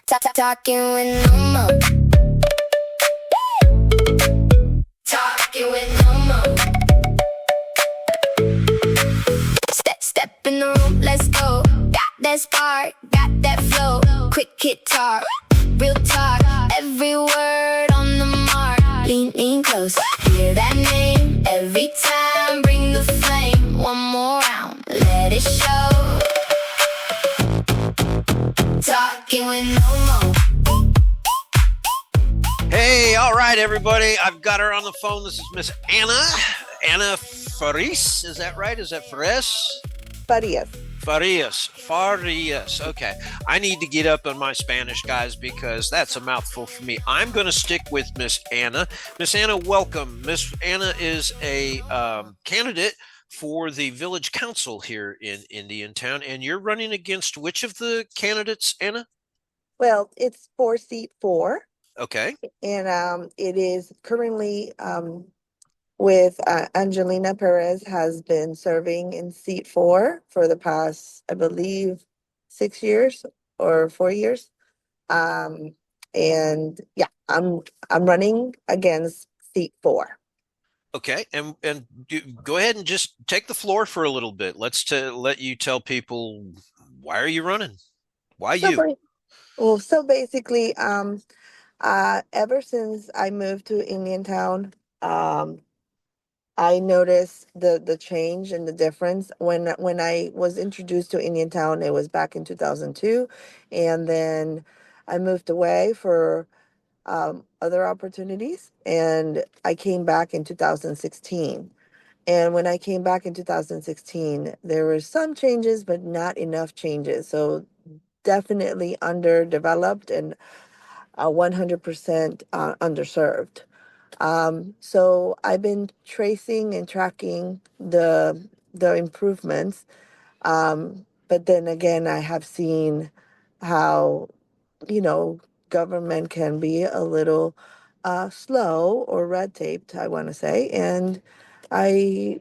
Talking with nomo. Talking with nomo. Step in the room, let's go. Got that spark, got that flow. Quick hit talk, real talk. Every word on the mark. Lean close, hear that name every time. Bring the flame, one more round, let it show. Talking with nomo. Hey, all right, everybody. I've got her on the phone. This is Miss Ana Farias. Is that right? Is that Farias? Farias. Farias. Okay. I need to get up on my Spanish, guys, because that's a mouthful for me. I'm going to stick with Miss Ana. Miss Ana, welcome. Miss Ana is a candidate for the village council here in Indiantown, and you're running against which of the candidates, Ana? Well, it's for seat 4, Okay. and it is currently with Angelina Perez has been serving in seat 4 for the past, I believe, 6 years or 4 years. And yeah, I'm running against seat 4. Okay, and go ahead and just take the floor for a little bit. Let you tell people, why are you running? Why So, you? so basically, ever since I moved to Indiantown, I noticed the change and the difference when I was introduced to Indiantown. It was back in 2002, and then I moved away for other opportunities, and I came back in 2016. And when I came back in 2016, there were some changes, but not enough changes. So definitely underdeveloped and 100% underserved. So I've been tracing and tracking the improvements, but then again, I have seen how government can be a little slow or red taped, I want to say, and I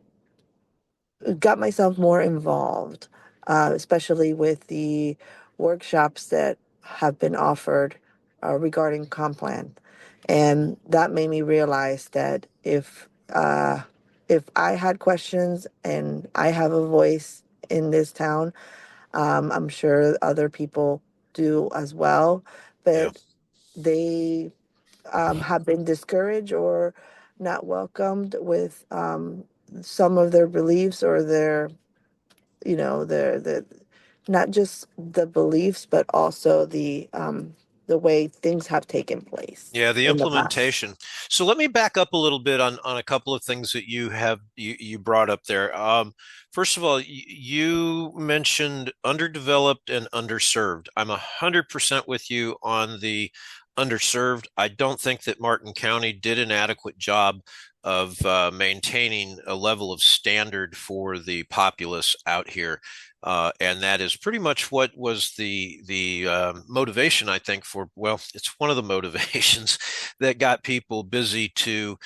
got myself more involved, especially with the workshops that have been offered regarding comp plan. And that made me realize that if I had questions and I have a voice in this town, I'm sure other people do as well. Yeah. But they have been discouraged or not welcomed with some of their beliefs or their, the not just the beliefs, but also the way things have taken place Yeah, the in the past. implementation. So let me back up a little bit on a couple of things that you brought up there. First of all, you mentioned underdeveloped and underserved. I'm 100% with you on the underserved. I don't think that Martin County did an adequate job of maintaining a level of standard for the populace out here. And that is pretty much what was the motivation, I think, for, well, it's one of the motivations that got people busy to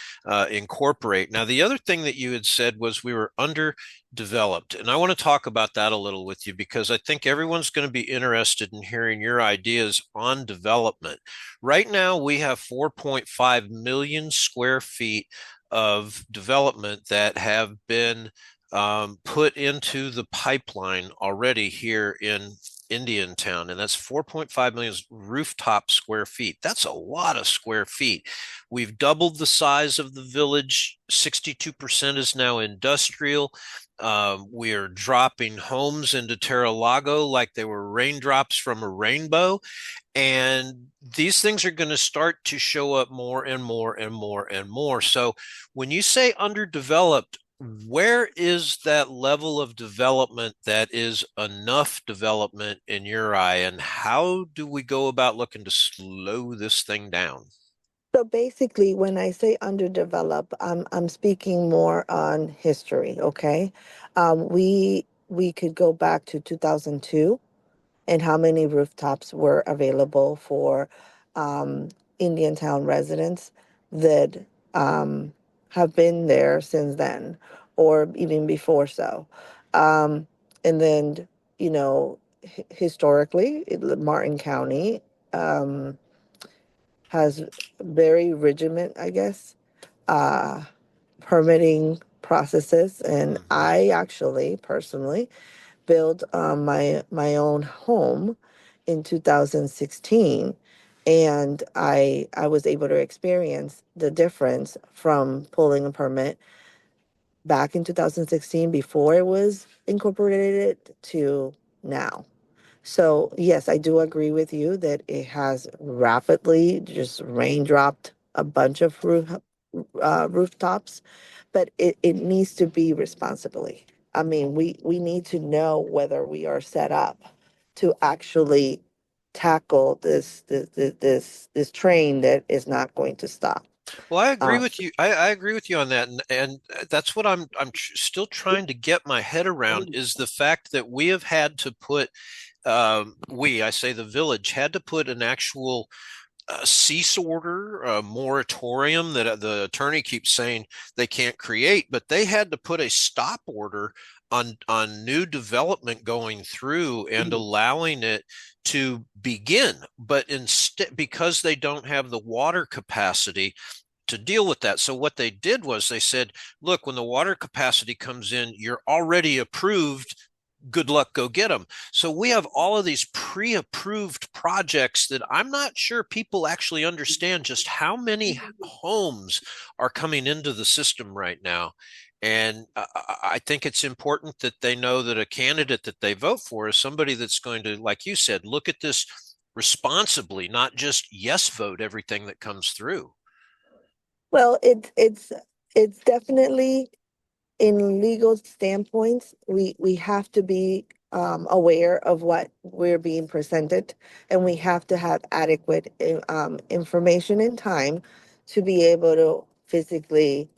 incorporate. Now, the other thing that you had said was we were underdeveloped, and I want to talk about that a little with you because I think everyone's going to be interested in hearing your ideas on development. Right now, we have 4.5 million square feet of development that have been put into the pipeline already here in Indiantown, and that's 4.5 million rooftop square feet. That's a lot of square feet. We've doubled the size of the village. 62% is now industrial. We are dropping homes into Terra Lago like they were raindrops from a rainbow. And these things are going to start to show up more and more and more and more. So when you say underdeveloped, where is that level of development that is enough development in your eye, and how do we go about looking to slow this thing down? So basically, when I say underdeveloped, I'm speaking more on history. Okay, we could go back to 2002 and how many rooftops were available for um, Indiantown residents that have been there since then, or even before so. Um, and then, historically, Martin County. um, has very rigid, I guess, uh, permitting processes, and Hmm. I actually personally built my own home in 2016, and I was able to experience the difference from pulling a permit back in 2016 before it was incorporated to now. So, yes, I do agree with you that it has rapidly just raindropped a bunch of rooftops, but it needs to be responsibly. I mean, we need to know whether we are set up to actually tackle this train that is not going to stop. Well, I agree Um, with you. I agree with you on that, and that's what still trying to get my head around is the fact that we have had to put I say the village had to put an actual cease order, a moratorium that the attorney keeps saying they can't create, but they had to put a stop order on new development going through and allowing it to begin. But instead, because they don't have the water capacity to deal with that. So what they did was they said, look, when the water capacity comes in, you're already approved. Good luck, go get them. So we have all of these pre-approved projects that I'm not sure people actually understand just how many homes are coming into the system right now. And I think it's important that they know that a candidate that they vote for is somebody that's going to, like you said, look at this responsibly, not just yes vote everything that comes through. well, it's definitely in legal standpoints, we have to be aware of what we're being presented, and we have to have adequate information and time to be able to physically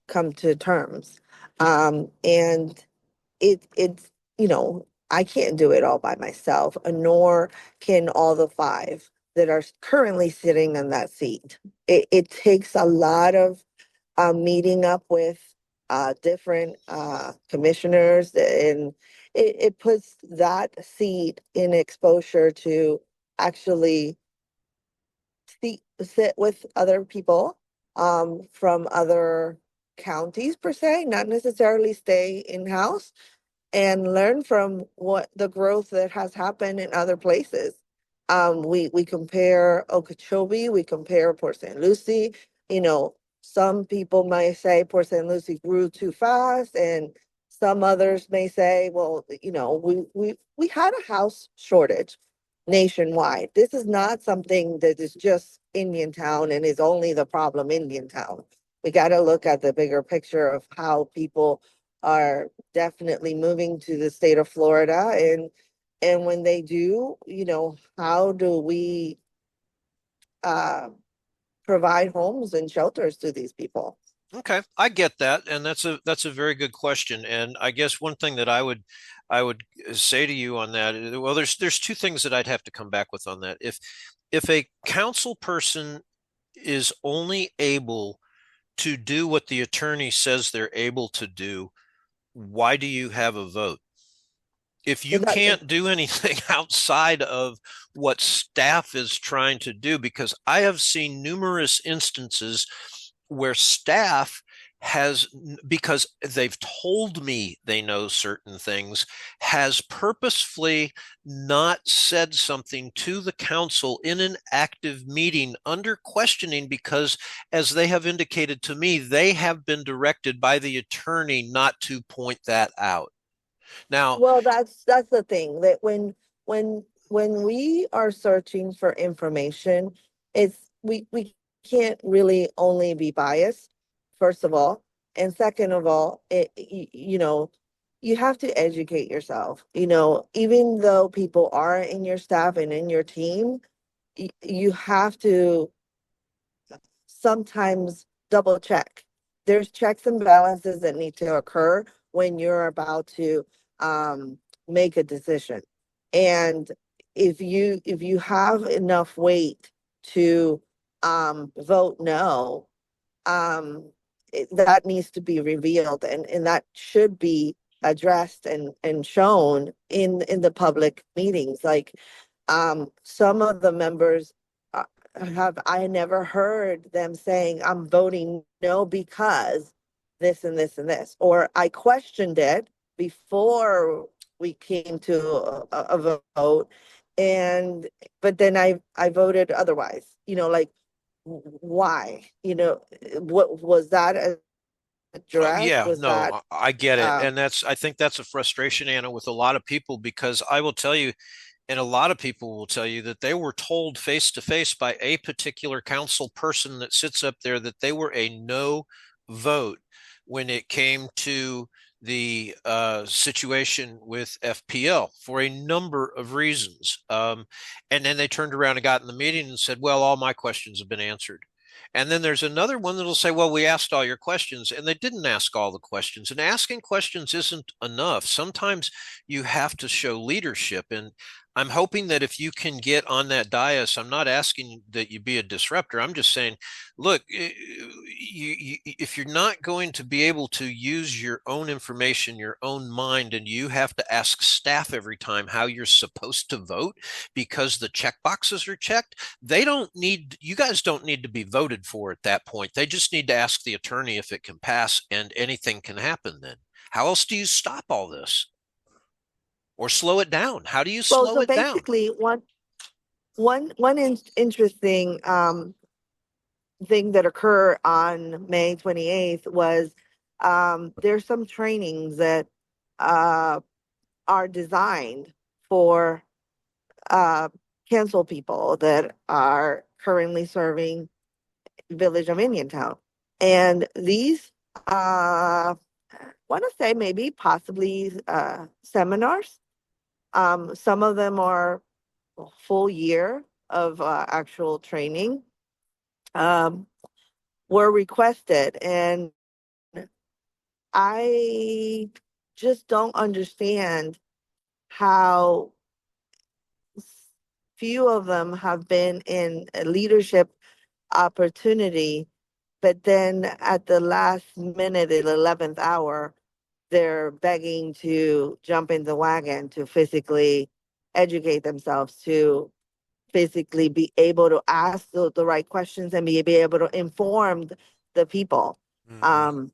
come to terms. And it's I can't do it all by myself, nor can all the five that are currently sitting in that seat. It takes a lot of meeting up with different commissioners, and it puts that seat in exposure to actually sit with other people from other counties per se, not necessarily stay in-house, and learn from what the growth that has happened in other places. We compare Okeechobee, we compare Port St. Lucie. You know, some people might say Port St. Lucie grew too fast, and some others may say, well, we had a house shortage nationwide. This is not something that is just Indiantown and is only the problem Indiantown. We got to look at the bigger picture of how people are definitely moving to the state of Florida, and when they do, how do we uh provide homes and shelters to these people? Okay, I get that, and that's a very good question. And I guess one thing that I would say to you on that, well, there's two things that I'd have to come back with on that. If a council person is only able to do what the attorney says they're able to do, why do you have a vote? If you That can't do anything outside of what staff is trying to do, because I have seen numerous instances where staff has, because they've told me they know certain things, has purposefully not said something to the council in an active meeting under questioning because, as they have indicated to me, they have been directed by the attorney not to point that out. Now, Well, that's the thing, that when we are searching for information, it's we can't really only be biased, first of all, and second of all, you have to educate yourself. Even though people are in your staff and in your team, you have to sometimes double check. There's checks and balances that need to occur when you're about to um, make a decision. And if you have enough weight to vote no, that needs to be revealed, and that should be addressed and shown in the public meetings. Like, Some of the members uh, have, I never heard them saying, I'm voting no because this and this and this, or I questioned it before we came to a vote, and but then I voted otherwise. Like, why? What was that Oh, addressed? yeah, Was no, that I get it. um And I think that's a frustration, Anna, with a lot of people because I will tell you, and a lot of people will tell you that they were told face to face by a particular council person that sits up there that they were a no vote when it came to the situation with FPL for a number of reasons. And then they turned around and got in the meeting and said, well, all my questions have been answered. And then there's another one that'll say, well, we asked all your questions, and they didn't ask all the questions. And asking questions isn't enough. Sometimes you have to show leadership. And I'm hoping that if you can get on that dais, I'm not asking that you be a disruptor. I'm just saying, look, if you're not going to be able to use your own information, your own mind, and you have to ask staff every time how you're supposed to vote because the check boxes are checked, you guys don't need to be voted for at that point. They just need to ask the attorney if it can pass, and anything can happen then. How else do you stop all this or slow it down? How do you well, slow so it down? basically one interesting thing that occurred on May 28th was there's some trainings that uh, are designed for uh, cancel people that are currently serving Village of Indiantown. And these, want to say maybe possibly seminars. Some of them are a full year of actual training. Um, were requested, and I just don't understand how few of them have been in a leadership opportunity, but then at the last minute, the 11th hour, they're begging to jump in the wagon to physically educate themselves, to physically be able to ask the right questions and be able to inform the people. Mm-hmm. Um,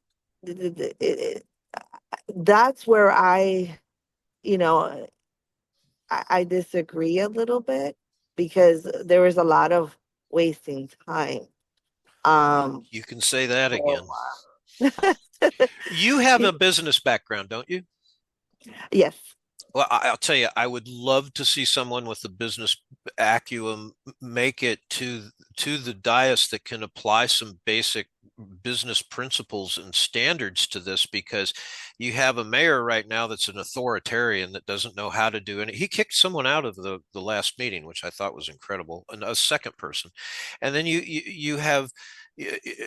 that's where you know, I disagree a little bit because there is a lot of wasting time. Um, You can say that for again. a while. You have a business background, don't you? Yes. Well, I'll tell you, I would love to see someone with a business acumen make it to the dais that can apply some basic business principles and standards to this because you have a mayor right now that's an authoritarian that doesn't know how to do it. He kicked someone out of the last meeting, which I thought was incredible, and a second person. And then you have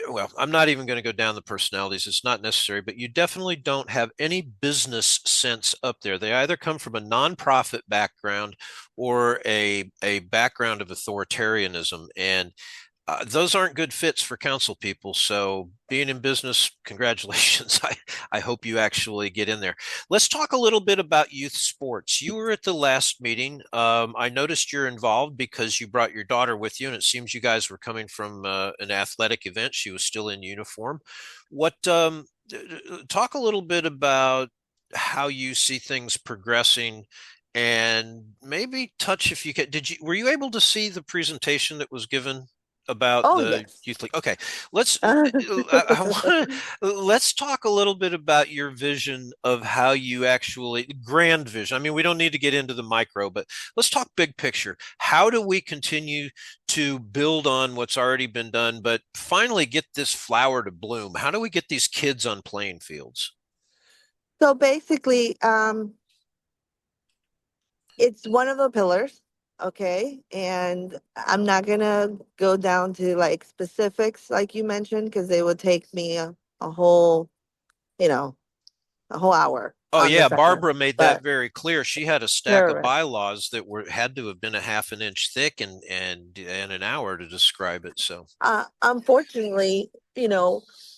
well, I'm not even going to go down the personalities. It's not necessary, but you definitely don't have any business sense up there. They either come from a nonprofit background or a background of authoritarianism. And those aren't good fits for council people. So being in business, congratulations. I hope you actually get in there. Let's talk a little bit about youth sports. You were at the last meeting. I noticed you're involved because you brought your daughter with you, and it seems you guys were coming from an athletic event. She was still in uniform. What talk a little bit about how you see things progressing and maybe touch if you can. Were you able to see the presentation that was given about Oh, the yes. youth league? Okay, I want to let's talk a little bit about your vision of how you actually grand vision. I mean, we don't need to get into the micro, but let's talk big picture. How do we continue to build on what's already been done, but finally get this flower to bloom? How do we get these kids on playing fields? So basically, it's one of the pillars, okay? And I'm not gonna go down to like specifics like you mentioned because they would take me a whole, you know, a whole hour Oh on yeah, this hour. Barbara made that But very clear. She had a stack of correct. bylaws that were had to have been a half an inch thick and an hour to describe it. So, Unfortunately,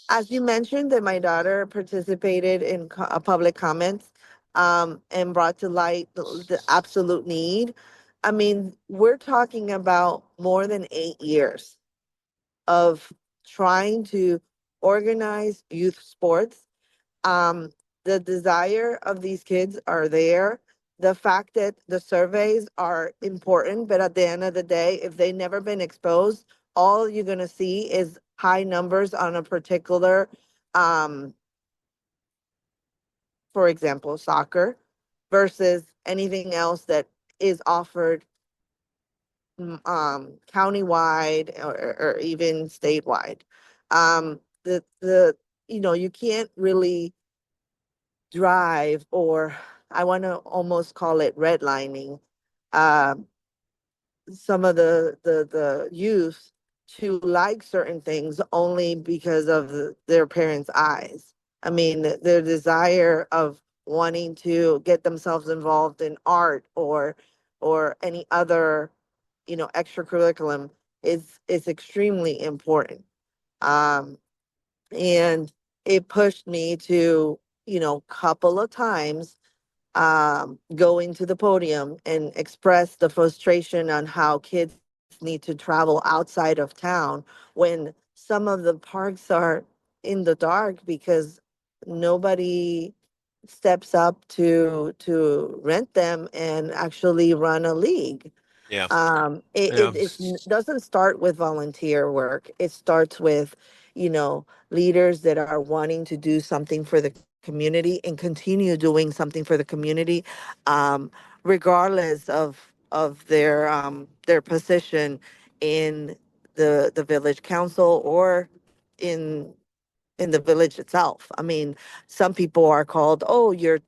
as you mentioned, that my daughter participated in public comments, and brought to light the absolute need. I mean, we're talking about more than 8 years of trying to organize youth sports. um the desire of these kids are there. The fact that the surveys are important, but at the end of the day, if they never been exposed, all you're going to see is high numbers on a particular, um for example, soccer, versus anything else that is offered countywide, or even statewide. The you can't really drive, or I want to almost call it redlining, um, some of the youth to like certain things only because of their parents' eyes. I mean, their desire of wanting to get themselves involved in art, or any other, extracurriculum is extremely important. Um, and it pushed me to, couple of times, going to the podium and express the frustration on how kids need to travel outside of town when some of the parks are in the dark because nobody steps up to rent them and actually run a league. Yeah. It, Yeah. doesn't start with volunteer work. It starts with, leaders that are wanting to do something for the community and continue doing something for the community, um, regardless of their position in the village council, or in in the village itself. I mean, some people are called, "Oh, you're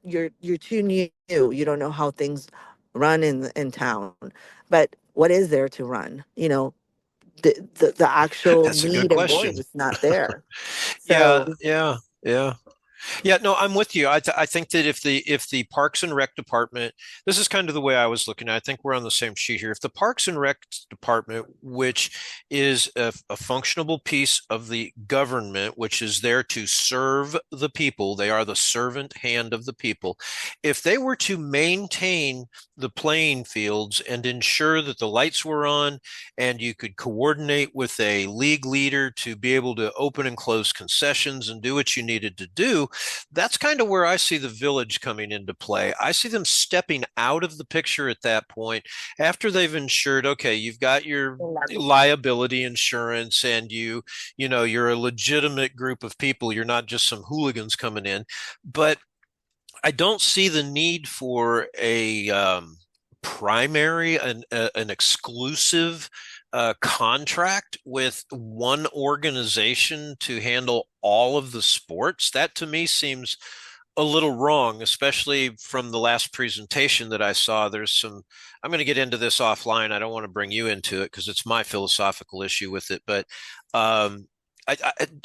too new. You don't know how things run in town." But what is there to run? The actual That's a good need and question. voice is not there. Yeah, So yeah, yeah. Yeah, no, I'm with you. I think that if the Parks and Rec department, this is kind of the way I was looking at it. I think we're on the same sheet here. If the Parks and Rec department, which is a functionable piece of the government, which is there to serve the people, they are the servant hand of the people. If they were to maintain the playing fields and ensure that the lights were on and you could coordinate with a league leader to be able to open and close concessions and do what you needed to do, that's kind of where I see the village coming into play. I see them stepping out of the picture at that point after they've ensured, okay, you've got your liability insurance and you're a legitimate group of people. You're not just some hooligans coming in. But I don't see the need for a primary, an exclusive contract with one organization to handle all of the sports. That to me seems a little wrong, especially from the last presentation that I saw. I'm going to get into this offline. I don't want to bring you into it because it's my philosophical issue with it. But um,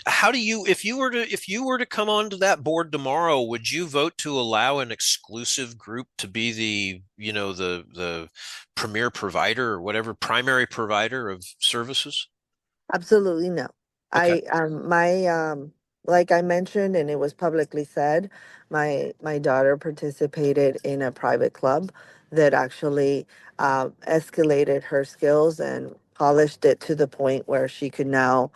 how do you, if you were to come onto that board tomorrow, would you vote to allow an exclusive group to be the premier provider or whatever primary provider of services? absolutely no. Okay. My like I mentioned, and it was publicly said, my daughter participated in a private club that actually escalated her skills and polished it to the point where she could now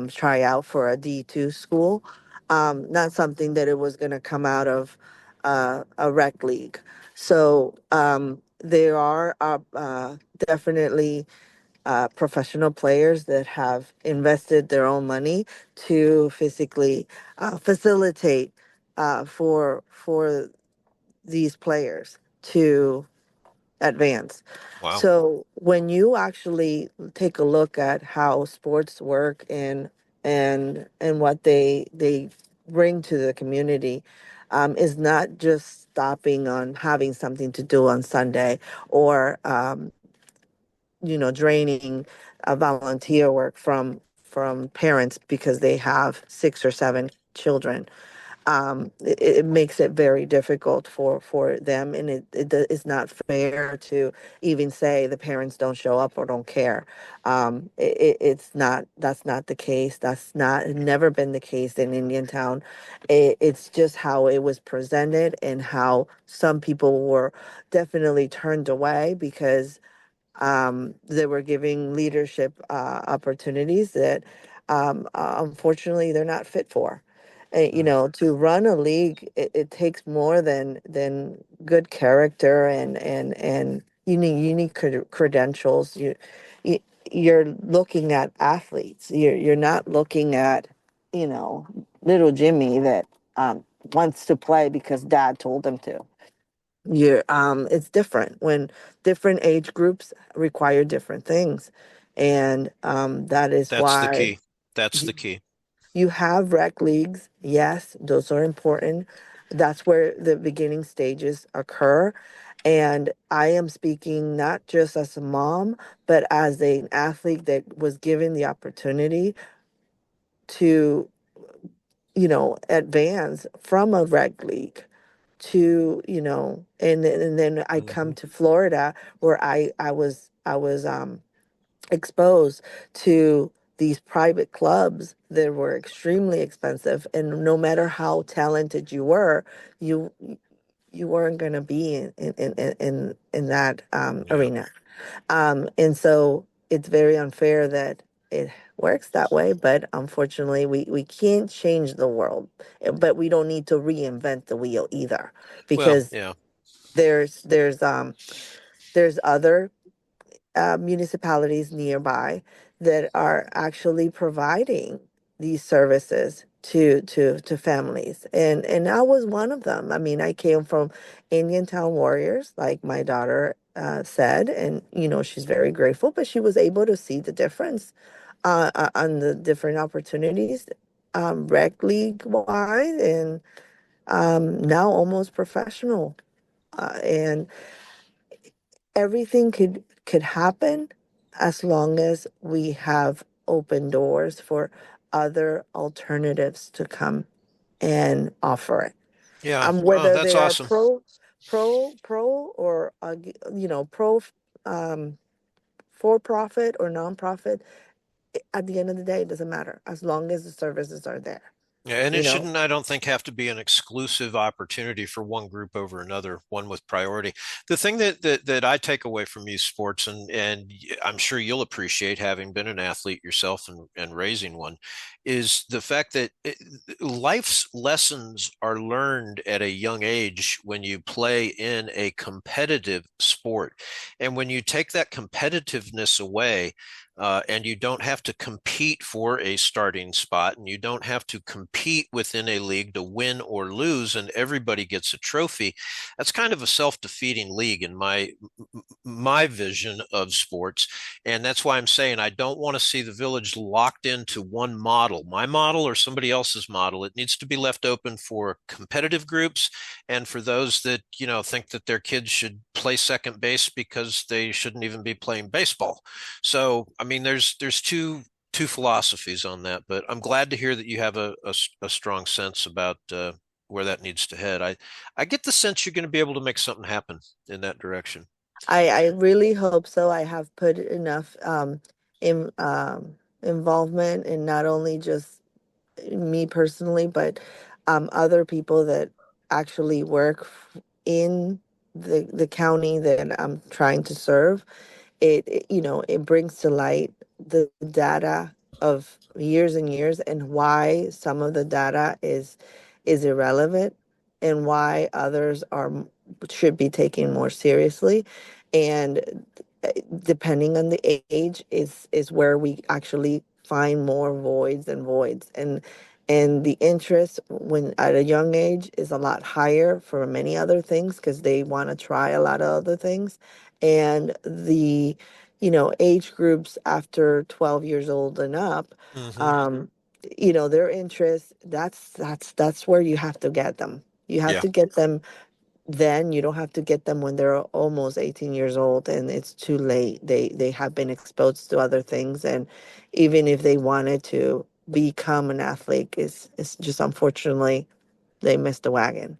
try out for a D2 school. Not something that it was going to come out of a rec league. So there are definitely professional players that have invested their own money to physically facilitate for these players to advance. Wow. So when you actually take a look at how sports work, and what they bring to the community, is not just stopping on having something to do on Sunday, or draining volunteer work from parents because they have 6 or 7 children. it makes it very difficult for them, and it's not fair to even say the parents don't show up or don't care. It's not, that's not the case. That's not, never been the case in Indiantown. It's just how it was presented and how some people were definitely turned away because they were giving leadership opportunities that unfortunately they're not fit for. You Mm. know, to run a league, it takes more than good character and unique credentials. You you're looking at athletes. You're not looking at, you know, little Jimmy that wants to play because dad told him to. You're It's different when different age groups require different things, and that is That's the why key. That's you, the key. you have rec leagues. Yes, those are important. That's where the beginning stages occur. And I am speaking not just as a mom, but as an athlete that was given the opportunity to, you know, advance from a rec league to, you know, and then I come Hmm. to Florida where I was exposed to these private clubs that were extremely expensive, and no matter how talented you were, you you weren't going to be in that Yeah. arena. And so it's very unfair that it works that way, but unfortunately, we can't change the world, but we don't need to reinvent the wheel either, Well, because yeah. there's there's um there's other municipalities nearby that are actually providing these services to families, and I was one of them. I mean, I came from Indian Town Warriors, like my daughter said, and you know, she's very grateful, but she was able to see the difference on the different opportunities, rec league wide, and now almost professional, and everything could happen as long as we have open doors for other alternatives to come and offer it. Yeah. Oh, Whether that's they are awesome. pro or you know, pro um, for profit or nonprofit, at the end of the day, it doesn't matter as long as the services are there. Yeah, and You it know, shouldn't, I don't think, have to be an exclusive opportunity for one group over another, one with priority. The thing that I take away from youth sports, and I'm sure you'll appreciate having been an athlete yourself and raising one, is the fact that life's lessons are learned at a young age when you play in a competitive sport. And when you take that competitiveness away, and you don't have to compete for a starting spot, and you don't have to compete within a league to win or lose, and everybody gets a trophy. That's kind of a self-defeating league in my vision of sports, and that's why I'm saying I don't want to see the village locked into one model, my model or somebody else's model. It needs to be left open for competitive groups and for those that think that their kids should play second base because they shouldn't even be playing baseball. So, I mean, there's two philosophies on that, but I'm glad to hear that you have a strong sense about where that needs to head. I get the sense you're going to be able to make something happen in that direction. I really hope so. I have put enough in involvement in not only just me personally, but other people that actually work in the county that I'm trying to serve. You know, it brings to light the data of years and years, and why some of the data is irrelevant, and why others are should be taken more seriously. And depending on the age is where we actually find more voids and voids, and the interest when at a young age is a lot higher for many other things because they want to try a lot of other things. And the, you know, age groups after 12 years old and up, Hmm. um you know, their interest, that's where you have to get them. You have Yeah. to get them then. You don't have to get them when they're almost 18 years old and it's too late. They have been exposed to other things, and even if they wanted to become an athlete, it's just unfortunately they missed the wagon.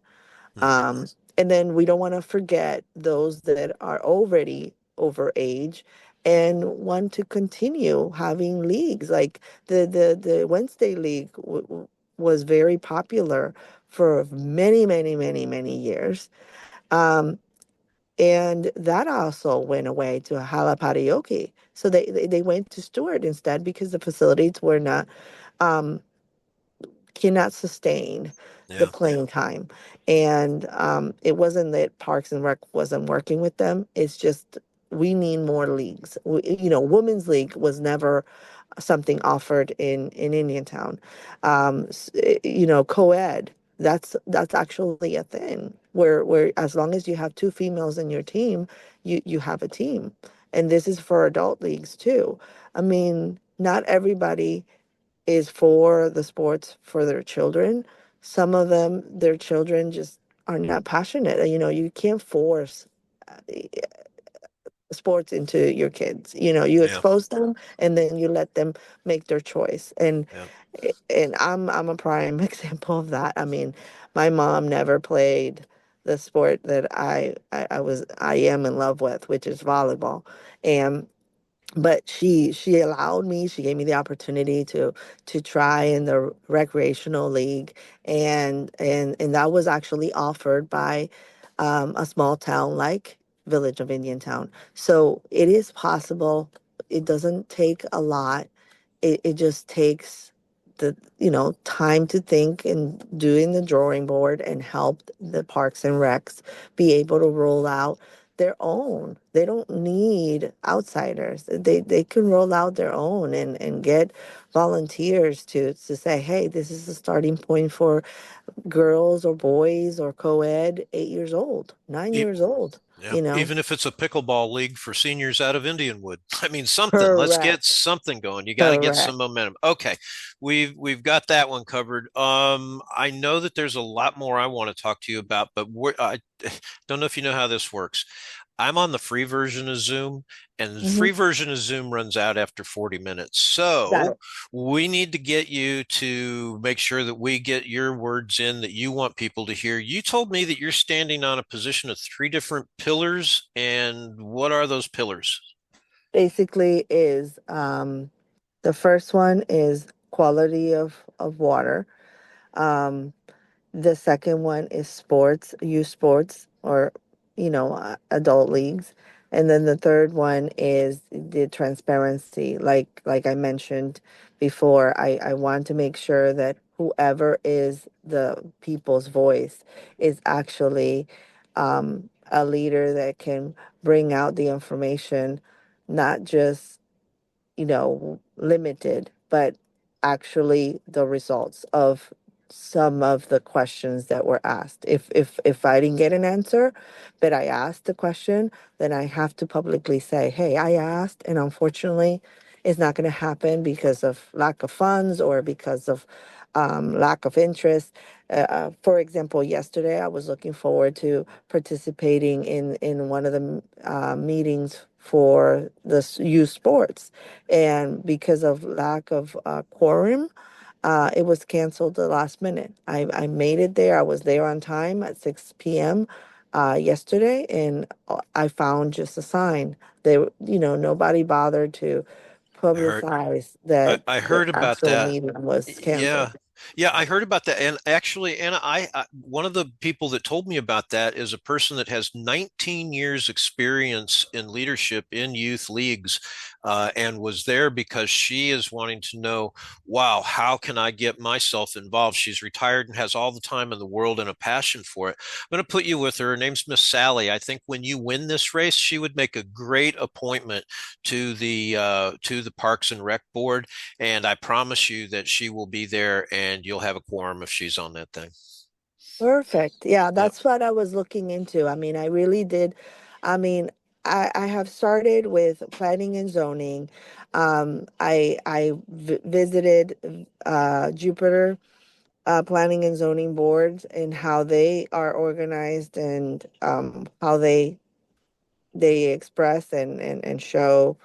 Hmm. Um, and then we don't want to forget those that are already over age and want to continue having leagues. Like the Wednesday League was very popular for many, many, many, many years. Um, and that also went away to Halaparioke. So they went to Stewart instead because the facilities were not um, cannot sustain the Yeah. playing time. And it wasn't that Parks and Rec wasn't working with them. It's just we need more leagues. Women's league was never something offered in Indiantown. Co-ed. That's actually a thing where as long as you have two females in your team, you have a team. And this is for adult leagues too. I mean, not everybody is for the sports for their children. Some of them, their children just are not passionate. You can't force sports into your kids. You Yeah. expose them and then you let them make their choice. And Yeah. I'm a prime example of that. I mean, my mom never played the sport that I am in love with, which is volleyball. And but she allowed me, she gave me the opportunity to try in the recreational league, and that was actually offered by a small town like Village of Indiantown. So it is possible. It doesn't take a lot. It just takes the time to think and doing the drawing board and help the Parks and Recs be able to roll out their own. They don't need outsiders. They can roll out their own and get volunteers to say, hey, this is the starting point for girls or boys or co-ed, 8 years old, nine E- years old, Yeah, you know. even if it's a pickleball league for seniors out of Indianwood. I mean, something. Let's get Correct. something going. You got to get some Correct. momentum. Okay, we've got that one covered. I know that there's a lot more I want to talk to you about, but I don't know if you know how this works. I'm on the free version of Zoom, and the Hmm. free version of Zoom runs out after 40 minutes. Got So it. we need to get you to make sure that we get your words in that you want people to hear. You told me that you're standing on a position of three different pillars, and what are those pillars? Basically is the first one is quality of water. Um, The second one is sports, youth sports, or adult leagues. And then the third one is the transparency. Like I mentioned before, I want to make sure that whoever is the people's voice is actually a leader that can bring out the information, not just limited, but actually the results of some of the questions that were asked. If I didn't get an answer, but I asked the question, then I have to publicly say, "Hey, I asked, and unfortunately, it's not going to happen because of lack of funds or because of lack of interest." For example, yesterday I was looking forward to participating in one of the meetings for the youth sports, and because of lack of quorum, it was canceled the last minute. I made it there. I was there on time at 6 p.m. Yesterday, and I found just a sign. Nobody bothered to I heard publicize I, that I the heard about actual that. meeting was Yeah. canceled. Yeah, I heard about that. And actually, Anna, one of the people that told me about that is a person that has 19 years experience in leadership in youth leagues, and was there because she is wanting to know, wow, how can I get myself involved? She's retired and has all the time in the world and a passion for it. I'm going to put you with her. Her name's Miss Sally. I think when you win this race, she would make a great appointment to the Parks and Rec board, and I promise you that she will be there and you'll have a quorum if she's on that thing. Perfect. Yeah, Yep. that's what I was looking into. I mean, I really did. I mean, I have started with planning and zoning. I visited Jupiter planning and zoning boards and how they are organized, and how they express and show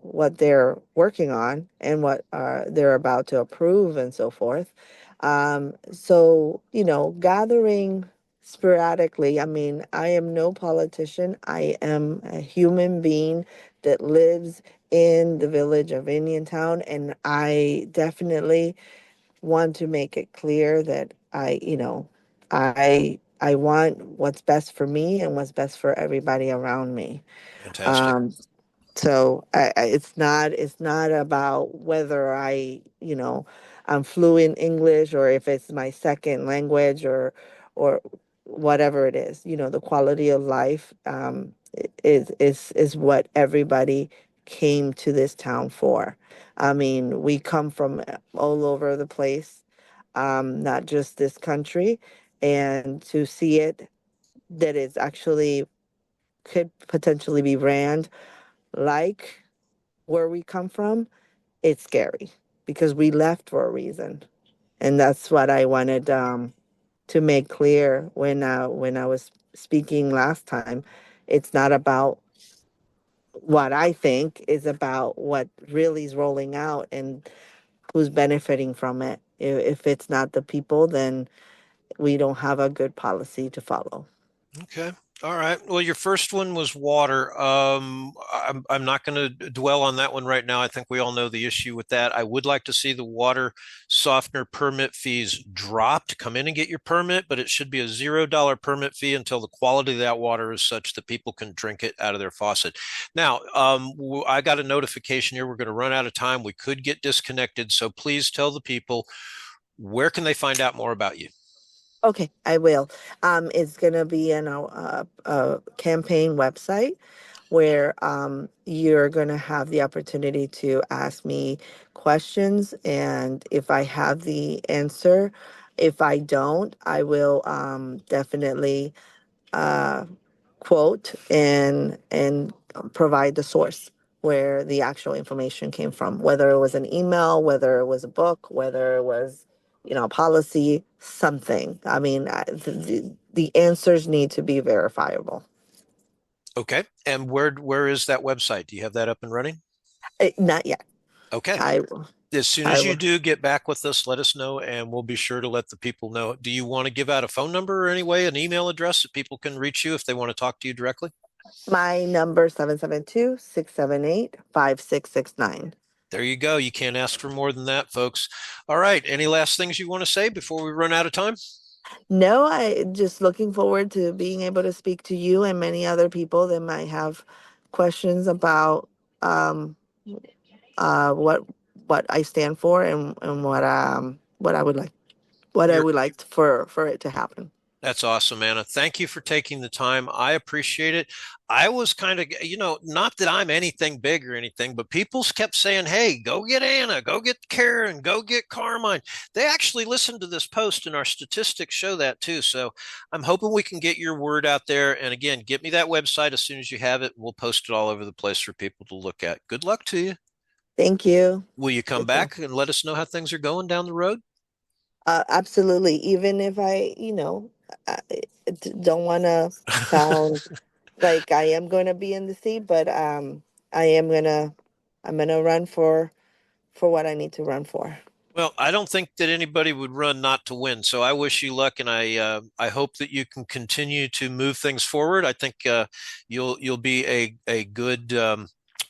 what they're working on and what they're about to approve and so forth. So, gathering sporadically. I mean, I am no politician. I am a human being that lives in the village of Indiantown, and I definitely want to make it clear that I want what's best for me and what's best for everybody around me. Fantastic. Um, so it's not about whether I'm fluent English or if it's my second language or whatever it is. The quality of life is what everybody came to this town for. I mean, we come from all over the place, not just this country, and to see it that it's actually could potentially be ran like where we come from, it's scary because we left for a reason. And that's what I wanted to make clear when I was speaking last time. It's not about what I think, is about what really is rolling out and who's benefiting from it. If it's not the people, then we don't have a good policy to follow. Okay. All right. Well, your first one was water. I'm not going to dwell on that one right now. I think we all know the issue with that. I would like to see the water softener permit fees dropped. Come in and get your permit, but it should be a $0 permit fee until the quality of that water is such that people can drink it out of their faucet. Now, I got a notification here. We're going to run out of time. We could get disconnected. So please tell the people, where can they find out more about you? Okay, I will. It's gonna be in a campaign website where you're gonna have the opportunity to ask me questions, and if I have the answer, if I don't, I will definitely uh, quote and provide the source where the actual information came from, whether it was an email, whether it was a book, whether it was a policy, something. I mean, the answers need to be verifiable. Okay. And where is that website? Do you have that up and running? Not yet. Okay. I will. As soon I as you will. do, get back with us, let us know, and we'll be sure to let the people know. Do you want to give out a phone number or anyway, an email address that people can reach you if they want to talk to you directly? My number 772-678-5669. There you go. You can't ask for more than that, folks. All right. Any last things you want to say before we run out of time? No, I just looking forward to being able to speak to you and many other people that might have questions about um, what I stand for and what I would like You're for it to happen. That's awesome, Anna. Thank you for taking the time. I appreciate it. I was kind of, not that I'm anything big or anything, but people kept saying, hey, go get Anna, go get Karen, go get Carmine. They actually listened to this post, and our statistics show that too. So I'm hoping we can get your word out there. And again, get me that website as soon as you have it. We'll post it all over the place for people to look at. Good luck to you. Thank you. Will you come Good luck. back and let us know how things are going down the road? Absolutely. Even if I don't want to sound like I am going to be in the seat, but I am gonna I'm gonna run for what I need to run for. Well, I don't think that anybody would run not to win. So I wish you luck, and I hope that you can continue to move things forward. I think you'll be a good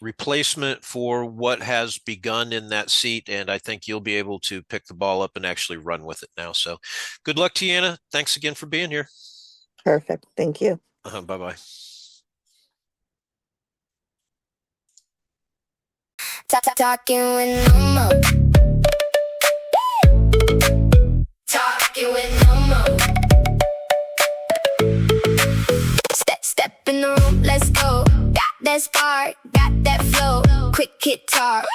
replacement for what has begun in that seat, and I think you'll be able to pick the ball up and actually run with it now. So, good luck to you, Anna. Thanks again for being here. Perfect. Thank you. Bye bye. Talking with nomo. Talking with nomo. Step in the room, let's go. Got that spark, got that flow. Quick hit talk,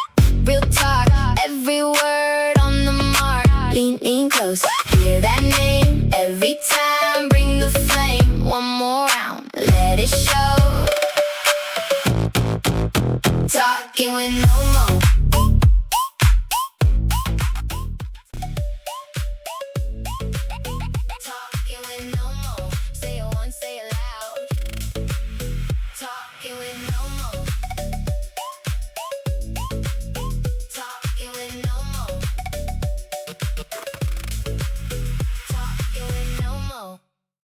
real talk. Every word on the mark. Lean close, hear that name every time.